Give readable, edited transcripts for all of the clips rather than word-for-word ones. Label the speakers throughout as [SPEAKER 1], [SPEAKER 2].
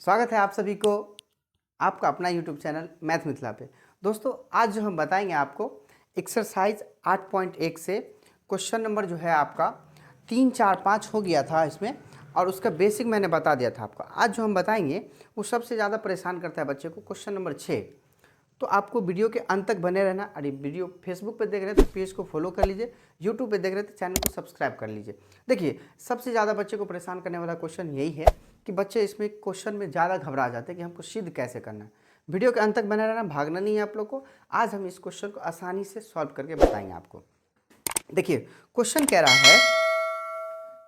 [SPEAKER 1] स्वागत है आप सभी को आपका अपना YouTube चैनल मैथ मिथिला पे। दोस्तों आज जो हम बताएंगे आपको एक्सरसाइज 8.1 से क्वेश्चन नंबर जो है आपका 3, 4, 5 हो गया था इसमें, और उसका बेसिक मैंने बता दिया था आपको। आज जो हम बताएंगे वो सबसे ज़्यादा परेशान करता है बच्चे को, क्वेश्चन नंबर 6। तो आपको वीडियो के अंत तक बने रहना। अरे वीडियो फेसबुक पे देख रहे हैं तो पेज को फॉलो कर लीजिए, यूट्यूब पे देख रहे हैं तो चैनल को सब्सक्राइब कर लीजिए। देखिए, सबसे ज़्यादा बच्चे को परेशान करने वाला क्वेश्चन यही है कि बच्चे इसमें क्वेश्चन में ज़्यादा घबरा जाते हैं कि हमको सिद्ध कैसे करना है। वीडियो के अंत तक बने रहना, भागना नहीं है आप लोग को। आज हम इस क्वेश्चन को आसानी से सॉल्व करके बताएंगे आपको। देखिए, क्वेश्चन कह रहा है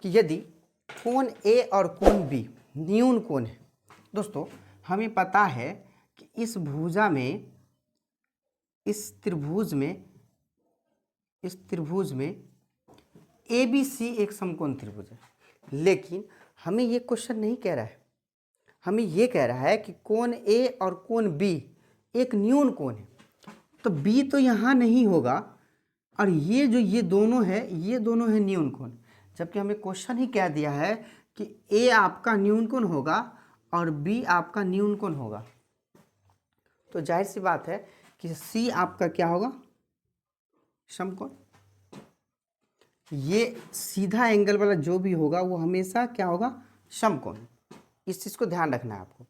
[SPEAKER 1] कि यदि कोण ए और कोण बी न्यून कोण है। दोस्तों, हमें पता है कि इस भुजा में, इस त्रिभुज में ए बी सी एक समकोण त्रिभुज है, लेकिन हमें ये क्वेश्चन नहीं कह रहा है। हमें ये कह रहा है कि कोण ए और कोण बी एक न्यून कोण है, तो बी तो यहाँ नहीं होगा, और ये दोनों है न्यून कोण। जबकि हमें क्वेश्चन ही कह दिया है कि ए आपका न्यून कोण होगा और बी आपका न्यून कोण होगा, तो जाहिर सी बात है कि सी आपका क्या होगा, समकोण। ये सीधा एंगल वाला जो भी होगा वो हमेशा क्या होगा, समकोण। इस चीज़ को ध्यान रखना है आपको।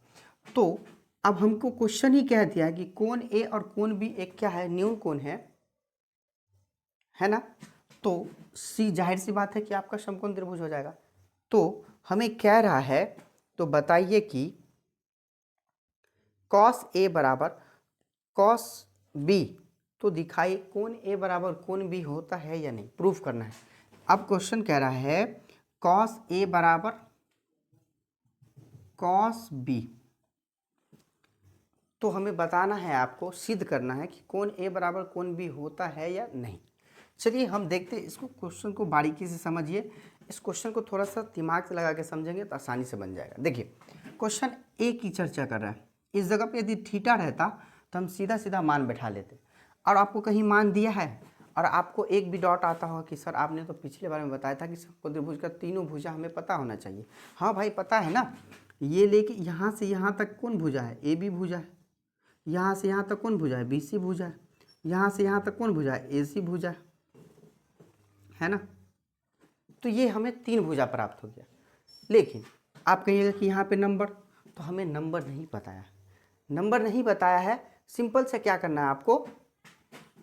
[SPEAKER 1] तो अब हमको क्वेश्चन ही कह दिया है कि कोण ए और कोण बी एक क्या है, न्यून कोण है ना। तो सी जाहिर सी बात है कि आपका समकोण त्रिभुज हो जाएगा। तो हमें कह रहा है, तो बताइए कि कॉस ए बराबर कॉस बी, तो दिखाइए कोण ए बराबर कोण बी होता है या नहीं, प्रूफ करना है। अब क्वेश्चन कह रहा है कॉस ए बराबर कॉस बी, तो हमें बताना है, आपको सिद्ध करना है कि कोण ए बराबर कोण बी होता है या नहीं। चलिए हम देखते हैं इसको, क्वेश्चन को बारीकी से समझिए। इस क्वेश्चन को थोड़ा सा दिमाग से लगा के समझेंगे तो आसानी से बन जाएगा। देखिए, क्वेश्चन ए की चर्चा कर रहा है। इस जगह पे यदि थीटा रहता तो हम सीधा सीधा मान बैठा लेते, और आपको कहीं मान दिया है और आपको एक भी डाउट आता हो कि सर आपने तो पिछले बार में बताया था कि समकोण त्रिभुज का तीनों भुजा हमें पता होना चाहिए। हाँ भाई पता है ना, ये लेके यहाँ से यहाँ तक कौन भुजा है, ए बी भुजा है। यहाँ से यहाँ तक कौन भुजा है, बी सी भुजा है। यहाँ से यहाँ तक कौन भुजा है, ए सी भुजा है ना। तो ये हमें 3 भुजा प्राप्त हो गया। लेकिन आप कहिएगा कि यहाँ पे नंबर, तो हमें नंबर नहीं बताया है। सिंपल से क्या करना है आपको,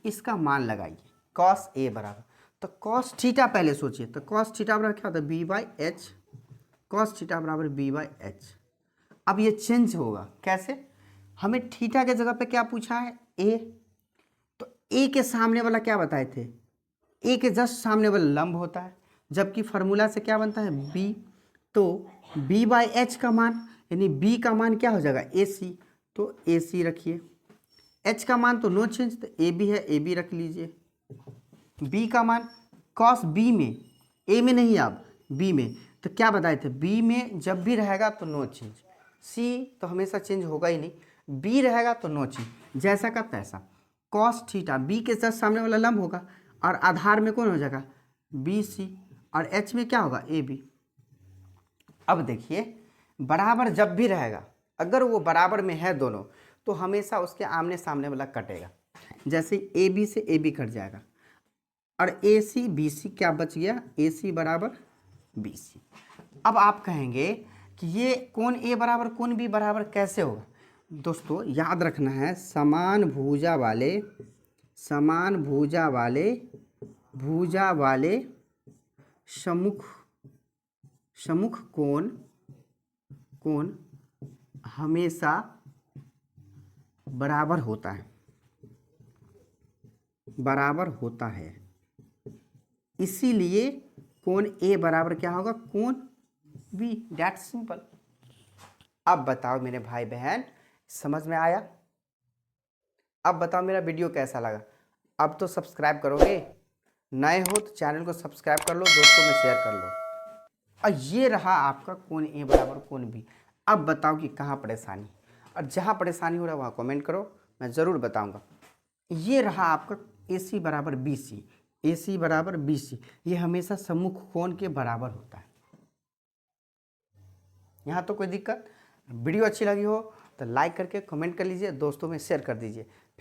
[SPEAKER 1] इसका मान लगाइए। कॉस ए बराबर, तो कॉस थीटा पहले सोचिए, तो कॉस थीटा बराबर क्या होता है, b by h. Cos theta बराबर बी बाई एच। अब ये चेंज होगा कैसे, हमें थीटा के जगह पे क्या पूछा है, ए। तो ए के सामने वाला क्या बताए थे, ए के जस्ट सामने वाला लंब होता है, जबकि फार्मूला से क्या बनता है, बी। तो बी बाई एच का मान, यानी बी का मान क्या हो जाएगा, ए सी। तो ए सी रखिए। एच का मान तो नो चेंज, तो ए बी है, ए बी रख लीजिए। बी का मान कॉस बी में, ए में नहीं, आप बी में, तो क्या बताए थे, बी में जब भी रहेगा तो नो चेंज। सी तो हमेशा चेंज होगा ही नहीं, बी रहेगा तो नो चेंज, जैसा का तैसा। कॉस थीटा बी के साथ सामने वाला लंब होगा, और आधार में कौन हो जाएगा, बी सी, और एच में क्या होगा, ए बी। अब देखिए, बराबर जब भी रहेगा, अगर वो बराबर में है दोनों, तो हमेशा उसके आमने सामने वाला कटेगा। जैसे ए बी से ए बी कट जाएगा, और ए सी बी सी क्या बच गया, ए सी बराबर बी सी। अब आप कहेंगे कि ये कोण ए बराबर कोण बी बराबर कैसे होगा। दोस्तों याद रखना है, समान भुजा वाले सम्मुख कोण हमेशा बराबर होता है। इसीलिए कोण ए बराबर क्या होगा, कोण बी। That simple. अब बताओ मेरे भाई बहन, समझ में आया। अब बताओ मेरा वीडियो कैसा लगा। अब तो सब्सक्राइब करोगे, नए हो तो चैनल को सब्सक्राइब कर लो, दोस्तों में शेयर कर लो। और ये रहा आपका कोण ए बराबर कोण बी। अब बताओ कि कहाँ परेशानी, और जहाँ परेशानी हो रहा है वहाँ कमेंट करो, मैं ज़रूर बताऊँगा। ये रहा आपका ए सी बराबर बी सी, ए सी बराबर बी सी, ये हमेशा सम्मुख कोण के बराबर होता है। यहाँ तो कोई दिक्कत वीडियो अच्छी लगी हो तो लाइक करके कमेंट कर लीजिए, दोस्तों में शेयर कर दीजिए। फिर